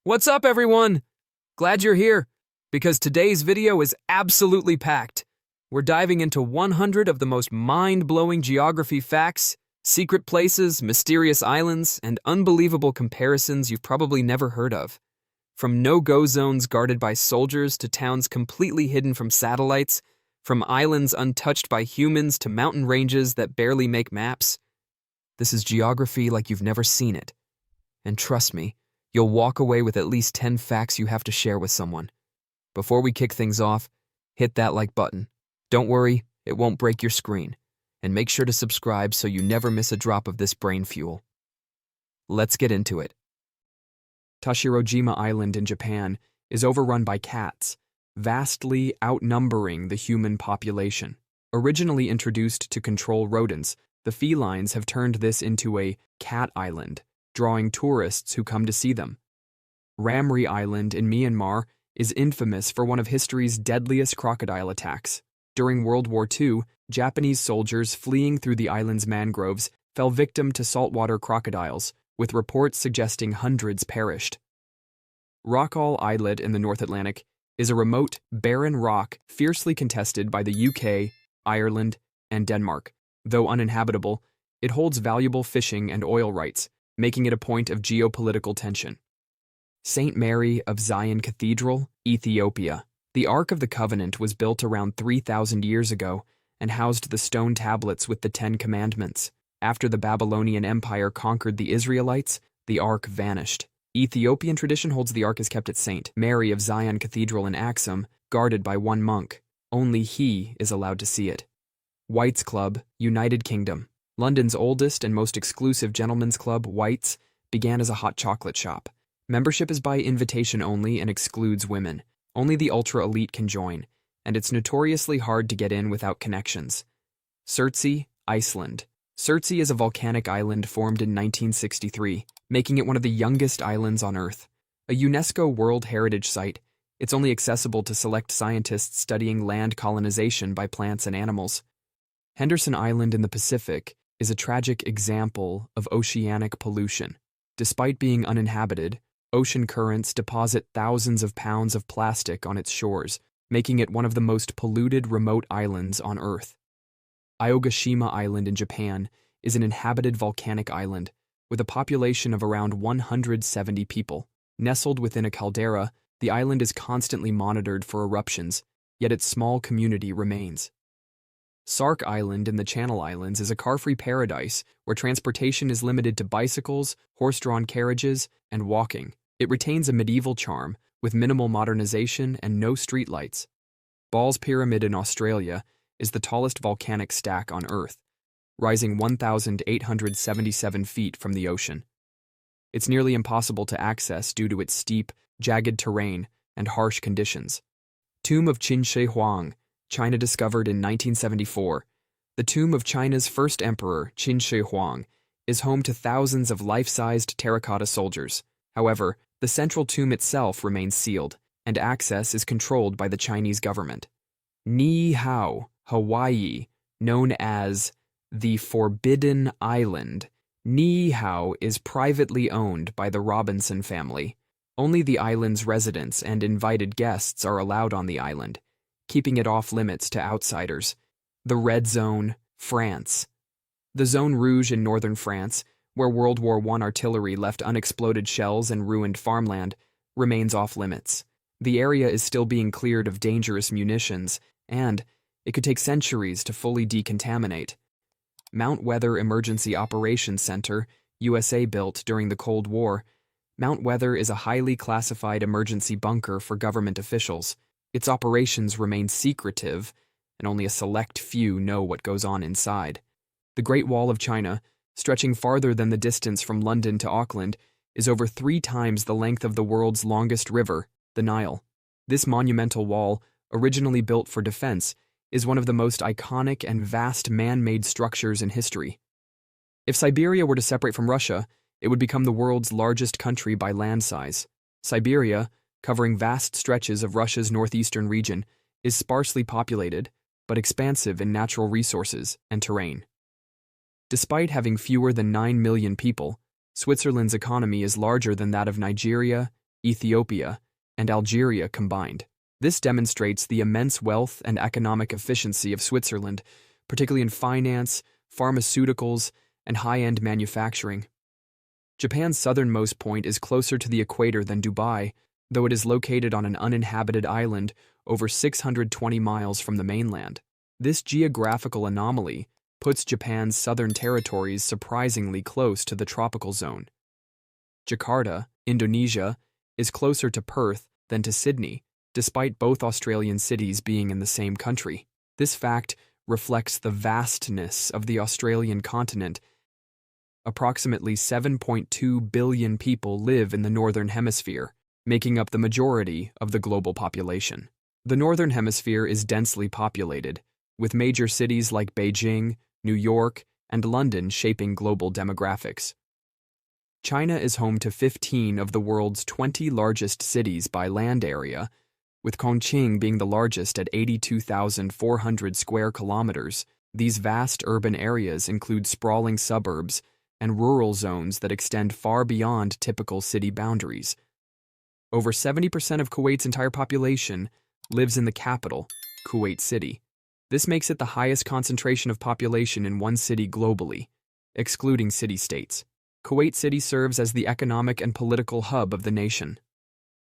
What's up, everyone? Glad you're here, because today's video is absolutely packed. We're diving into 100 of the most mind-blowing geography facts, secret places, mysterious islands, and unbelievable comparisons you've probably never heard of. From no-go zones guarded by soldiers to towns completely hidden from satellites, from islands untouched by humans to mountain ranges that barely make maps. This is geography like you've never seen it. And trust me, you'll walk away with at least 10 facts you have to share with someone. Before we kick things off, hit that like button. Don't worry, it won't break your screen. And make sure to subscribe so you never miss a drop of this brain fuel. Let's get into it. Tashirojima Island in Japan is overrun by cats, vastly outnumbering the human population. Originally introduced to control rodents, the felines have turned this into a cat island, drawing tourists who come to see them. Ramri Island in Myanmar is infamous for one of history's deadliest crocodile attacks. During World War II, Japanese soldiers fleeing through the island's mangroves fell victim to saltwater crocodiles, with reports suggesting hundreds perished. Rockall Islet in the North Atlantic is a remote, barren rock fiercely contested by the UK, Ireland, and Denmark. Though uninhabitable, it holds valuable fishing and oil rights, making it a point of geopolitical tension. St. Mary of Zion Cathedral, Ethiopia. The Ark of the Covenant was built around 3,000 years ago and housed the stone tablets with the Ten Commandments. After the Babylonian Empire conquered the Israelites, the Ark vanished. Ethiopian tradition holds the Ark is kept at St. Mary of Zion Cathedral in Axum, guarded by one monk. Only he is allowed to see it. White's Club, United Kingdom. London's oldest and most exclusive gentlemen's club, White's, began as a hot chocolate shop. Membership is by invitation only and excludes women. Only the ultra-elite can join, and it's notoriously hard to get in without connections. Surtsey, Iceland. Surtsey is a volcanic island formed in 1963, making it one of the youngest islands on Earth. A UNESCO World Heritage Site, it's only accessible to select scientists studying land colonization by plants and animals. Henderson Island in the Pacific is a tragic example of oceanic pollution. Despite being uninhabited, ocean currents deposit thousands of pounds of plastic on its shores, making it one of the most polluted remote islands on Earth. Aogashima Island in Japan is an inhabited volcanic island with a population of around 170 people. Nestled within a caldera, the island is constantly monitored for eruptions, yet its small community remains. Sark Island in the Channel Islands is a car-free paradise where transportation is limited to bicycles, horse-drawn carriages, and walking. It retains a medieval charm, with minimal modernization and no streetlights. Ball's Pyramid in Australia is the tallest volcanic stack on Earth, rising 1,877 feet from the ocean. It's nearly impossible to access due to its steep, jagged terrain and harsh conditions. Tomb of Qin Shi Huang, China discovered in 1974. The tomb of China's first emperor, Qin Shi Huang, is home to thousands of life-sized terracotta soldiers. However, the central tomb itself remains sealed, and access is controlled by the Chinese government. Ni Hao, Hawaii, known as the Forbidden Island. Ni Hao is privately owned by the Robinson family. Only the island's residents and invited guests are allowed on the island, keeping it off-limits to outsiders. The Red Zone, France. The Zone Rouge in northern France, where World War I artillery left unexploded shells and ruined farmland, remains off-limits. The area is still being cleared of dangerous munitions, and it could take centuries to fully decontaminate. Mount Weather Emergency Operations Center, USA built during the Cold War. Mount Weather is a highly classified emergency bunker for government officials. Its operations remain secretive, and only a select few know what goes on inside. The Great Wall of China, stretching farther than the distance from London to Auckland, is over 3 times the length of the world's longest river, the Nile. This monumental wall, originally built for defense, is one of the most iconic and vast man-made structures in history. If Siberia were to separate from Russia, it would become the world's largest country by land size. Siberia, covering vast stretches of Russia's northeastern region, is sparsely populated, but expansive in natural resources and terrain. Despite having fewer than 9 million people, Switzerland's economy is larger than that of Nigeria, Ethiopia, and Algeria combined. This demonstrates the immense wealth and economic efficiency of Switzerland, particularly in finance, pharmaceuticals, and high-end manufacturing. Japan's southernmost point is closer to the equator than Dubai, though it is located on an uninhabited island over 620 miles from the mainland. This geographical anomaly puts Japan's southern territories surprisingly close to the tropical zone. Jakarta, Indonesia, is closer to Perth than to Sydney, despite both Australian cities being in the same country. This fact reflects the vastness of the Australian continent. Approximately 7.2 billion people live in the Northern Hemisphere, making up the majority of the global population. The Northern Hemisphere is densely populated, with major cities like Beijing, New York, and London shaping global demographics. China is home to 15 of the world's 20 largest cities by land area, with Chongqing being the largest at 82,400 square kilometers. These vast urban areas include sprawling suburbs and rural zones that extend far beyond typical city boundaries. Over 70% of Kuwait's entire population lives in the capital, Kuwait City. This makes it the highest concentration of population in one city globally, excluding city-states. Kuwait City serves as the economic and political hub of the nation.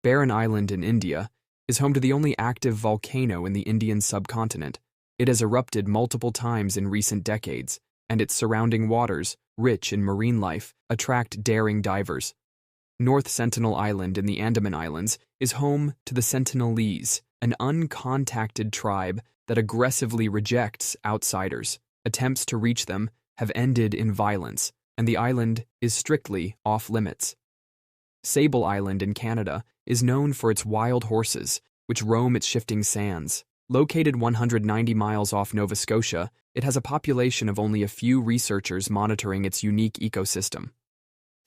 Barren Island in India is home to the only active volcano in the Indian subcontinent. It has erupted multiple times in recent decades, and its surrounding waters, rich in marine life, attract daring divers. North Sentinel Island in the Andaman Islands is home to the Sentinelese, an uncontacted tribe that aggressively rejects outsiders. Attempts to reach them have ended in violence, and the island is strictly off-limits. Sable Island in Canada is known for its wild horses, which roam its shifting sands. Located 190 miles off Nova Scotia, it has a population of only a few researchers monitoring its unique ecosystem.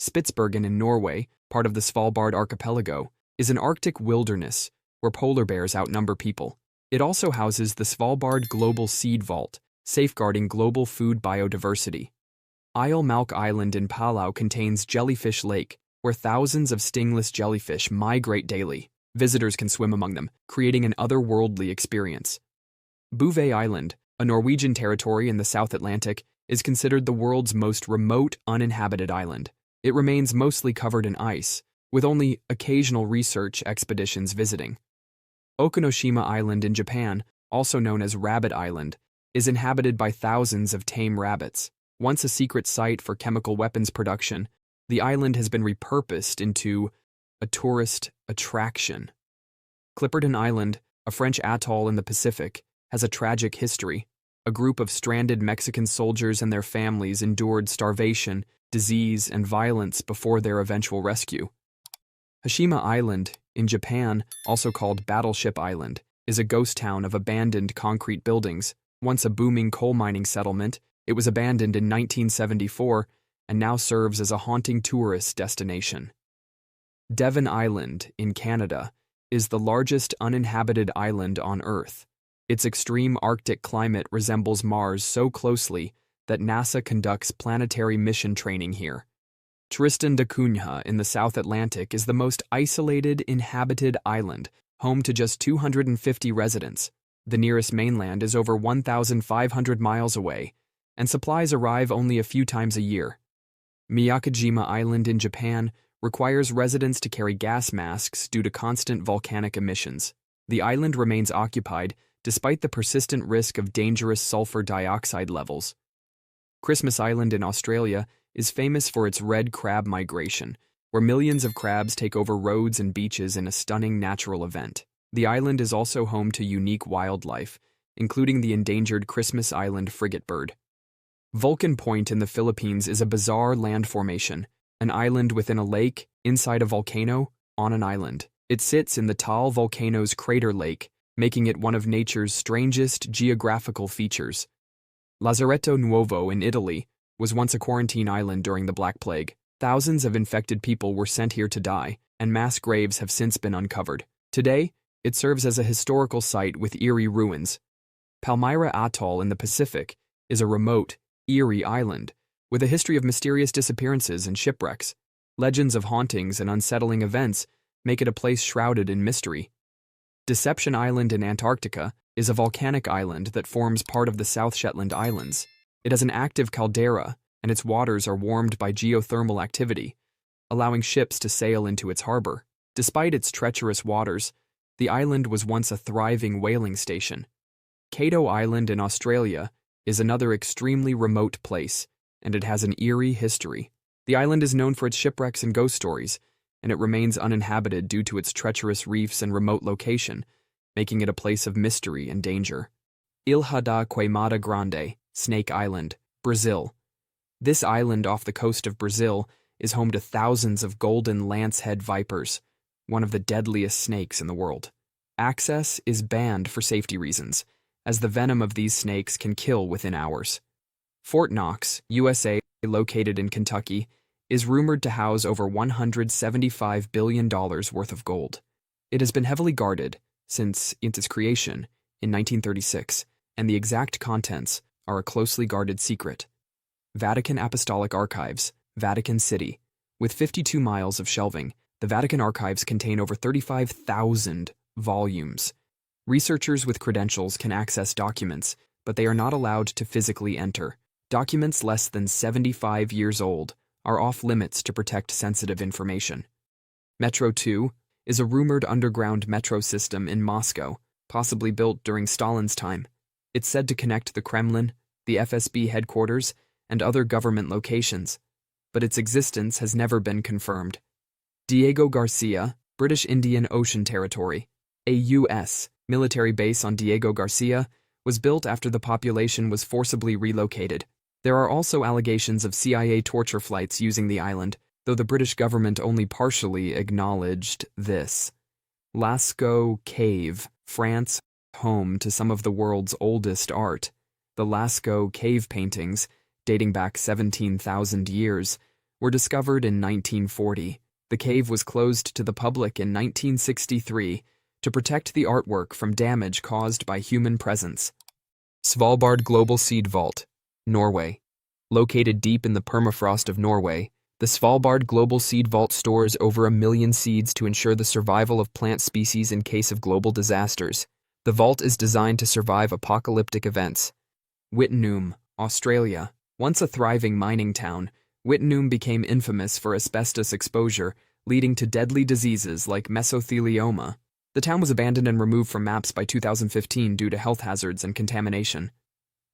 Spitsbergen in Norway, part of the Svalbard archipelago, is an Arctic wilderness where polar bears outnumber people. It also houses the Svalbard Global Seed Vault, safeguarding global food biodiversity. Isle Malk Island in Palau contains Jellyfish Lake, where thousands of stingless jellyfish migrate daily. Visitors can swim among them, creating an otherworldly experience. Bouvet Island, a Norwegian territory in the South Atlantic, is considered the world's most remote, uninhabited island. It remains mostly covered in ice, with only occasional research expeditions visiting. Okinoshima Island in Japan, also known as Rabbit Island, is inhabited by thousands of tame rabbits. Once a secret site for chemical weapons production, the island has been repurposed into a tourist attraction. Clipperton Island, a French atoll in the Pacific, has a tragic history. A group of stranded Mexican soldiers and their families endured starvation, disease, and violence before their eventual rescue. Hashima Island, in Japan, also called Battleship Island, is a ghost town of abandoned concrete buildings. Once a booming coal mining settlement, it was abandoned in 1974 and now serves as a haunting tourist destination. Devon Island, in Canada, is the largest uninhabited island on Earth. Its extreme Arctic climate resembles Mars so closely that NASA conducts planetary mission training here. Tristan da Cunha in the South Atlantic is the most isolated inhabited island, home to just 250 residents. The nearest mainland is over 1,500 miles away, and supplies arrive only a few times a year. Miyakojima Island in Japan requires residents to carry gas masks due to constant volcanic emissions. The island remains occupied despite the persistent risk of dangerous sulfur dioxide levels. Christmas Island in Australia is famous for its red crab migration, where millions of crabs take over roads and beaches in a stunning natural event. The island is also home to unique wildlife, including the endangered Christmas Island frigate bird. Vulcan Point in the Philippines is a bizarre land formation, an island within a lake, inside a volcano, on an island. It sits in the Taal volcano's crater lake, making it one of nature's strangest geographical features. Lazaretto Nuovo in Italy was once a quarantine island during the Black Plague. Thousands of infected people were sent here to die, and mass graves have since been uncovered. Today, it serves as a historical site with eerie ruins. Palmyra Atoll in the Pacific is a remote, eerie island with a history of mysterious disappearances and shipwrecks. Legends of hauntings and unsettling events make it a place shrouded in mystery. Deception Island in Antarctica is a volcanic island that forms part of the South Shetland Islands. It has an active caldera, and its waters are warmed by geothermal activity, allowing ships to sail into its harbor. Despite its treacherous waters, the island was once a thriving whaling station. Cato Island in Australia is another extremely remote place, and it has an eerie history. The island is known for its shipwrecks and ghost stories, and it remains uninhabited due to its treacherous reefs and remote location, making it a place of mystery and danger. Ilha da Queimada Grande, Snake Island, Brazil. This island off the coast of Brazil is home to thousands of golden lancehead vipers, one of the deadliest snakes in the world. Access is banned for safety reasons, as the venom of these snakes can kill within hours. Fort Knox, USA, located in Kentucky, is rumored to house over $175 billion worth of gold. It has been heavily guarded since its creation in 1936, and the exact contents are a closely guarded secret. Vatican Apostolic Archives, Vatican City. With 52 miles of shelving, the Vatican archives contain over 35,000 volumes. Researchers with credentials can access documents, but they are not allowed to physically enter. Documents less than 75 years old are off limits to protect sensitive information. Metro 2 is a rumored underground metro system in Moscow, possibly built during Stalin's time. It's said to connect the Kremlin, the FSB headquarters, and other government locations, but its existence has never been confirmed. Diego Garcia, British Indian Ocean Territory, a U.S. military base on Diego Garcia, was built after the population was forcibly relocated. There are also allegations of CIA torture flights using the island, though the British government only partially acknowledged this. Lascaux Cave, France, home to some of the world's oldest art. The Lascaux cave paintings, dating back 17,000 years, were discovered in 1940. The cave was closed to the public in 1963 to protect the artwork from damage caused by human presence. Svalbard Global Seed Vault, Norway. Located deep in the permafrost of Norway, the Svalbard Global Seed Vault stores over 1 million seeds to ensure the survival of plant species in case of global disasters. The vault is designed to survive apocalyptic events. Wittenoom, Australia. Once a thriving mining town, Wittenoom became infamous for asbestos exposure, leading to deadly diseases like mesothelioma. The town was abandoned and removed from maps by 2015 due to health hazards and contamination.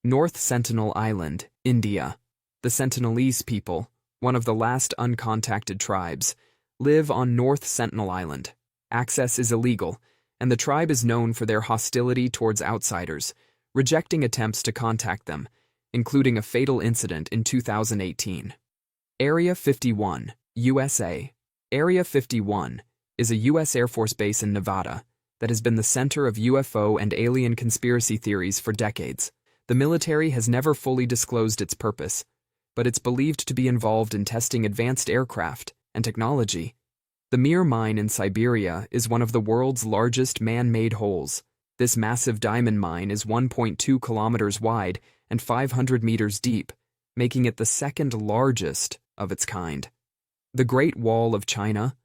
North Sentinel Island, India. The Sentinelese people, one of the last uncontacted tribes, live on North Sentinel Island. Access is illegal, and the tribe is known for their hostility towards outsiders, rejecting attempts to contact them, including a fatal incident in 2018. Area 51, USA. Area 51 is a U.S. Air Force base in Nevada that has been the center of UFO and alien conspiracy theories for decades. The military has never fully disclosed its purpose, but it's believed to be involved in testing advanced aircraft and technology. The Mir mine in Siberia is one of the world's largest man-made holes. This massive diamond mine is 1.2 kilometers wide and 500 meters deep, making it the second largest of its kind. The Great Wall of China,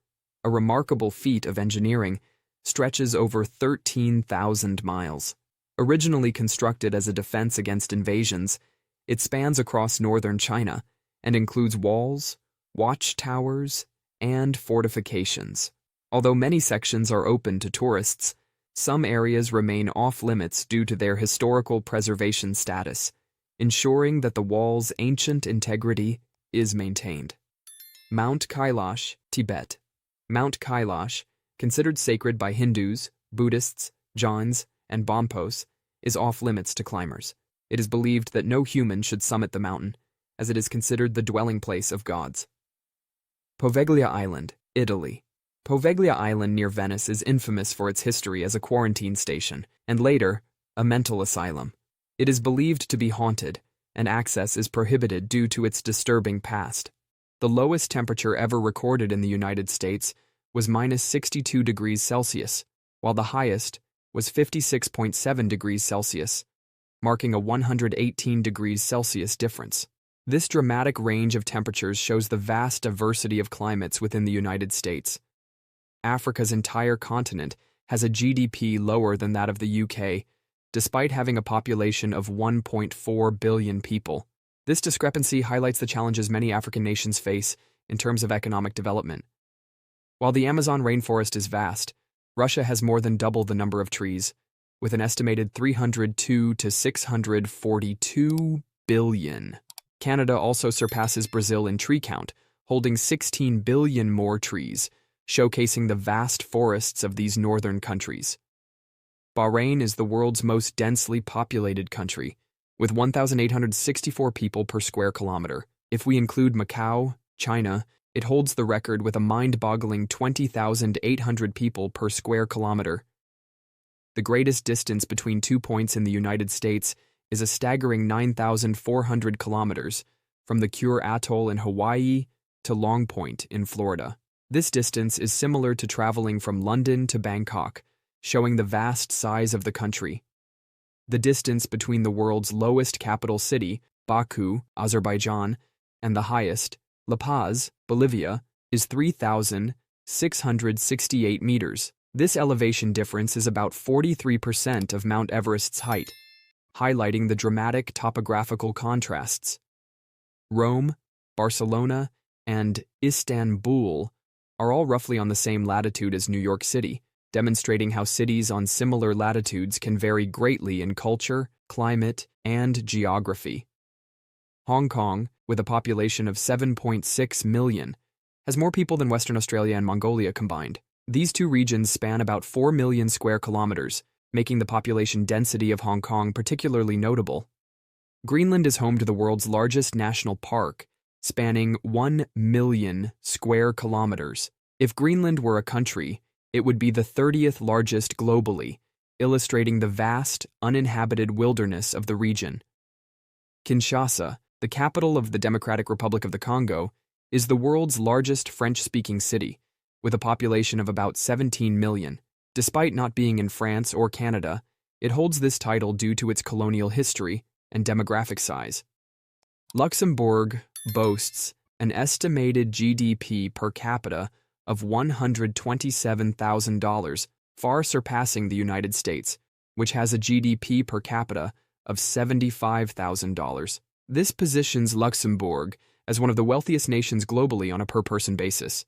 a remarkable feat of engineering, stretches over 13,000 miles. Originally constructed as a defense against invasions, it spans across northern China and includes walls, watchtowers, and fortifications. Although many sections are open to tourists, some areas remain off-limits due to their historical preservation status, ensuring that the wall's ancient integrity is maintained. Mount Kailash, Tibet. Mount Kailash, considered sacred by Hindus, Buddhists, Jains, and Bonpos, is off-limits to climbers. It is believed that no human should summit the mountain, as it is considered the dwelling place of gods. Poveglia Island, Italy. Poveglia Island near Venice is infamous for its history as a quarantine station, and later, a mental asylum. It is believed to be haunted, and access is prohibited due to its disturbing past. The lowest temperature ever recorded in the United States was -62 degrees Celsius, while the highest was 56.7 degrees Celsius, marking a 118 degrees Celsius difference. This dramatic range of temperatures shows the vast diversity of climates within the United States. Africa's entire continent has a GDP lower than that of the UK, despite having a population of 1.4 billion people. This discrepancy highlights the challenges many African nations face in terms of economic development. While the Amazon rainforest is vast, Russia has more than double the number of trees, with an estimated 302 to 642 billion. Canada also surpasses Brazil in tree count, holding 16 billion more trees, showcasing the vast forests of these northern countries. Bahrain is the world's most densely populated country, with 1,864 people per square kilometer. If we include Macau, China, it holds the record with a mind-boggling 20,800 people per square kilometer. The greatest distance between 2 points in the United States is a staggering 9,400 kilometers, from the Kure Atoll in Hawaii to Long Point in Florida. This distance is similar to traveling from London to Bangkok, showing the vast size of the country. The distance between the world's lowest capital city, Baku, Azerbaijan, and the highest, La Paz, Bolivia, is 3,668 meters. This elevation difference is about 43% of Mount Everest's height, highlighting the dramatic topographical contrasts. Rome, Barcelona, and Istanbul are all roughly on the same latitude as New York City, demonstrating how cities on similar latitudes can vary greatly in culture, climate, and geography. Hong Kong, with a population of 7.6 million, has more people than Western Australia and Mongolia combined. These two regions span about 4 million square kilometers, making the population density of Hong Kong particularly notable. Greenland is home to the world's largest national park, spanning 1 million square kilometers. If Greenland were a country, it would be the 30th largest globally, illustrating the vast, uninhabited wilderness of the region. Kinshasa, the capital of the Democratic Republic of the Congo, is the world's largest French-speaking city, with a population of about 17 million. Despite not being in France or Canada, it holds this title due to its colonial history and demographic size. Luxembourg boasts an estimated GDP per capita of $127,000, far surpassing the United States, which has a GDP per capita of $75,000. This positions Luxembourg as one of the wealthiest nations globally on a per-person basis.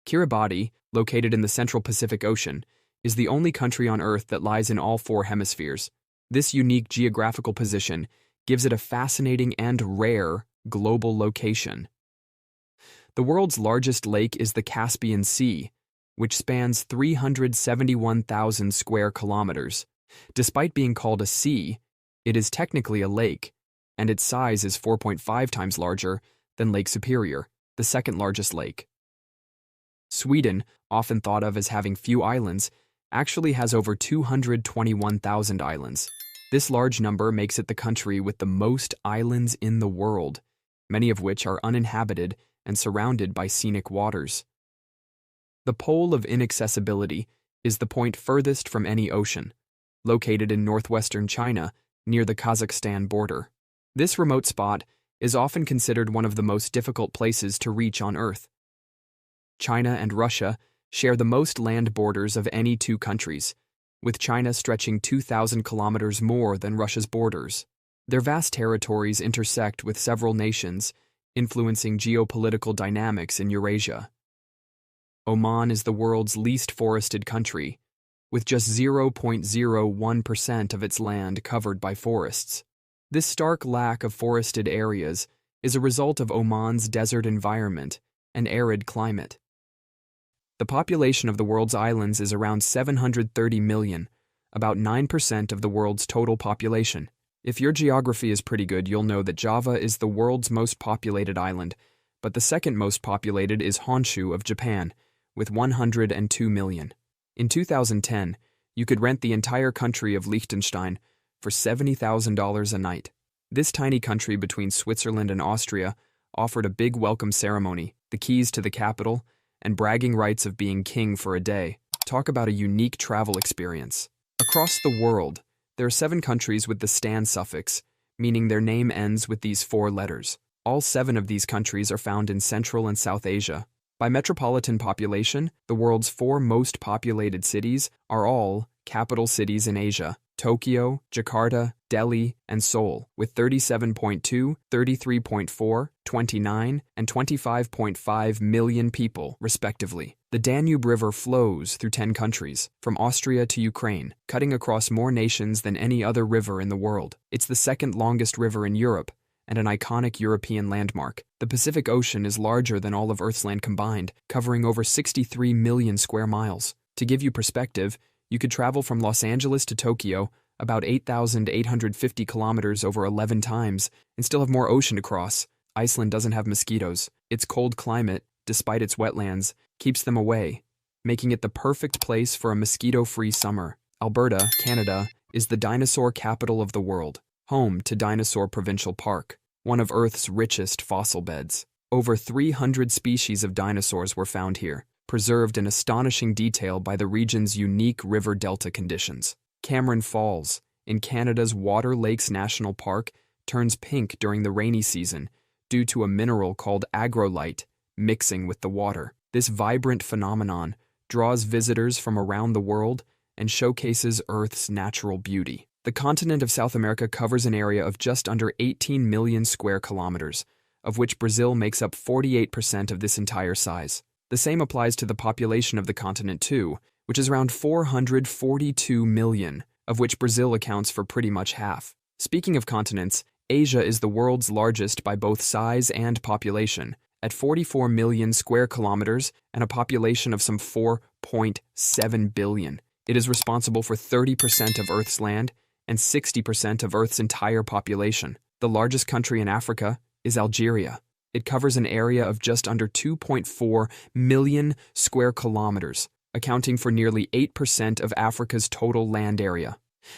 Kiribati, located in the central Pacific Ocean, is the only country on Earth that lies in all 4 hemispheres. This unique geographical position gives it a fascinating and rare global location. The world's largest lake is the Caspian Sea, which spans 371,000 square kilometers. Despite being called a sea, it is technically a lake, and its size is 4.5 times larger than Lake Superior, the second largest lake. Sweden, often thought of as having few islands, actually has over 221,000 islands. This large number makes it the country with the most islands in the world, many of which are uninhabited and surrounded by scenic waters. The Pole of Inaccessibility is the point furthest from any ocean, located in northwestern China near the Kazakhstan border. This remote spot is often considered one of the most difficult places to reach on Earth. China and Russia share the most land borders of any 2 countries, with China stretching 2,000 kilometers more than Russia's borders. Their vast territories intersect with several nations, influencing geopolitical dynamics in Eurasia. Oman is the world's least forested country, with just 0.01% of its land covered by forests. This stark lack of forested areas is a result of Oman's desert environment and arid climate. The population of the world's islands is around 730 million, about 9% of the world's total population. If your geography is pretty good, you'll know that Java is the world's most populated island, but the second most populated is Honshu of Japan, with 102 million. In 2010, you could rent the entire country of Liechtenstein for $70,000 a night. This tiny country between Switzerland and Austria offered a big welcome ceremony, the keys to the capital, and bragging rights of being king for a day. Talk about a unique travel experience. Across the world, there are 7 countries with the "stan" suffix, meaning their name ends with these 4 letters. All 7 of these countries are found in Central and South Asia. By metropolitan population, the world's 4 most populated cities are all capital cities in Asia: Tokyo, Jakarta, Delhi, and Seoul, with 37.2, 33.4, 29, and 25.5 million people, respectively. The Danube River flows through 10 countries, from Austria to Ukraine, cutting across more nations than any other river in the world. It's the second longest river in Europe, and an iconic European landmark. The Pacific Ocean is larger than all of Earth's land combined, covering over 63 million square miles. To give you perspective, you could travel from Los Angeles to Tokyo about 8,850 kilometers over 11 times and still have more ocean to cross. Iceland doesn't have mosquitoes. Its cold climate, despite its wetlands, keeps them away, making it the perfect place for a mosquito-free summer. Alberta, Canada, is the dinosaur capital of the world, home to Dinosaur Provincial Park, one of Earth's richest fossil beds. Over 300 species of dinosaurs were found here, preserved in astonishing detail by the region's unique river delta conditions. Cameron Falls, in Canada's Water Lakes National Park, turns pink during the rainy season due to a mineral called agrolite mixing with the water. This vibrant phenomenon draws visitors from around the world and showcases Earth's natural beauty. The continent of South America covers an area of just under 18 million square kilometers, of which Brazil makes up 48% of this entire size. The same applies to the population of the continent too, which is around 442 million, of which Brazil accounts for pretty much half. Speaking of continents, Asia is the world's largest by both size and population, at 44 million square kilometers and a population of some 4.7 billion. It is responsible for 30% of Earth's land and 60% of Earth's entire population. The largest country in Africa is Algeria. It covers an area of just under 2.4 million square kilometers, accounting for nearly 8% of Africa's total land area.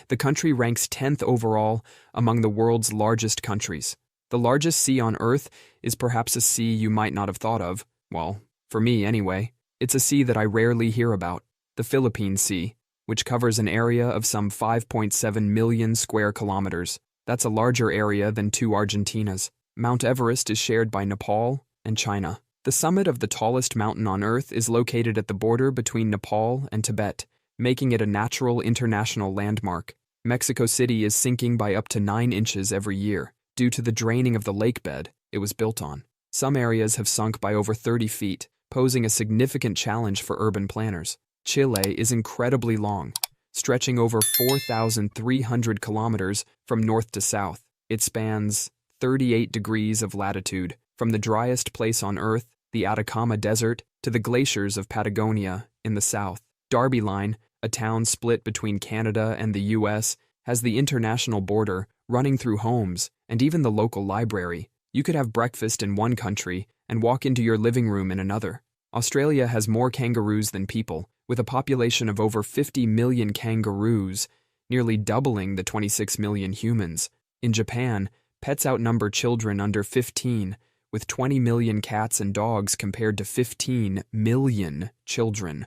The country ranks 10th overall among the world's largest countries. The largest sea on Earth is perhaps a sea you might not have thought of. Well, for me anyway. It's a sea that I rarely hear about, the Philippine Sea, which covers an area of some 5.7 million square kilometers. That's a larger area than 2 Argentinas. Mount Everest is shared by Nepal and China. The summit of the tallest mountain on Earth is located at the border between Nepal and Tibet, making it a natural international landmark. Mexico City is sinking by up to 9 inches every year due to the draining of the lake bed it was built on. Some areas have sunk by over 30 feet, posing a significant challenge for urban planners. Chile is incredibly long, stretching over 4,300 kilometers from north to south. It spans 38 degrees of latitude, from the driest place on Earth, the Atacama Desert, to the glaciers of Patagonia in the south. Darby Line, a town split between Canada and the US, has the international border running through homes and even the local library. You could have breakfast in one country and walk into your living room in another. Australia has more kangaroos than people, with a population of over 50 million kangaroos, nearly doubling the 26 million humans. In Japan, pets outnumber children under 15, with 20 million cats and dogs compared to 15 million children.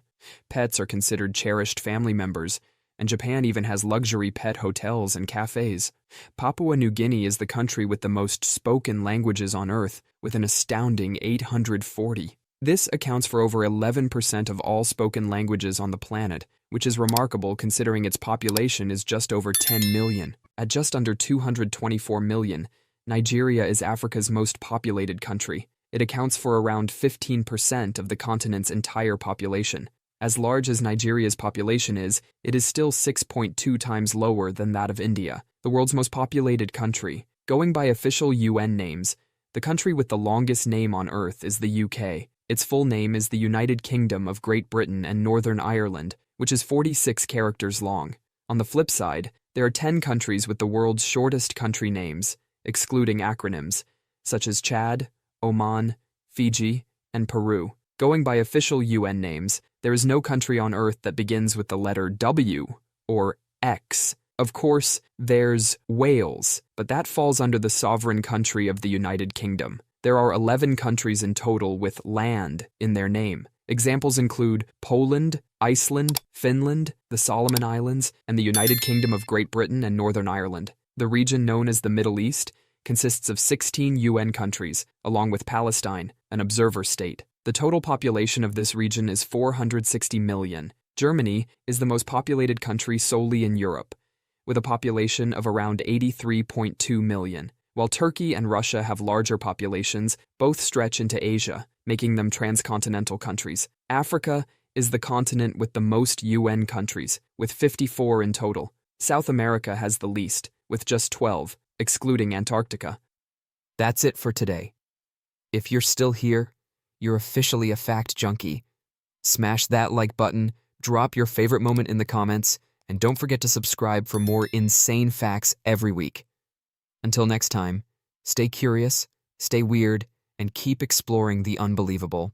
Pets are considered cherished family members, and Japan even has luxury pet hotels and cafes. Papua New Guinea is the country with the most spoken languages on Earth, with an astounding 840. This accounts for over 11% of all spoken languages on the planet, which is remarkable considering its population is just over 10 million. At just under 224 million, Nigeria is Africa's most populated country. It accounts for around 15% of the continent's entire population. As large as Nigeria's population is, it is still 6.2 times lower than that of India, the world's most populated country. Going by official UN names, the country with the longest name on Earth is the UK. Its full name is the United Kingdom of Great Britain and Northern Ireland, which is 46 characters long. On the flip side, there are 10 countries with the world's shortest country names, excluding acronyms, such as Chad, Oman, Fiji, and Peru. Going by official UN names, there is no country on Earth that begins with the letter W or X. Of course, there's Wales, but that falls under the sovereign country of the United Kingdom. There are 11 countries in total with land in their name. Examples include Poland, Iceland, Finland, the Solomon Islands, and the United Kingdom of Great Britain and Northern Ireland. The region known as the Middle East consists of 16 UN countries, along with Palestine, an observer state. The The total population of this region is 460 million. Germany is the most populated country solely in Europe, with a population of around 83.2 million. While Turkey and Russia have larger populations, both stretch into Asia, making them transcontinental countries. Africa is the continent with the most UN countries, with 54 in total. South America has the least, with just 12, excluding Antarctica. That's it for today. If you're still here, you're officially a fact junkie. Smash that like button, drop your favorite moment in the comments, and don't forget to subscribe for more insane facts every week. Until next time, stay curious, stay weird, and keep exploring the unbelievable.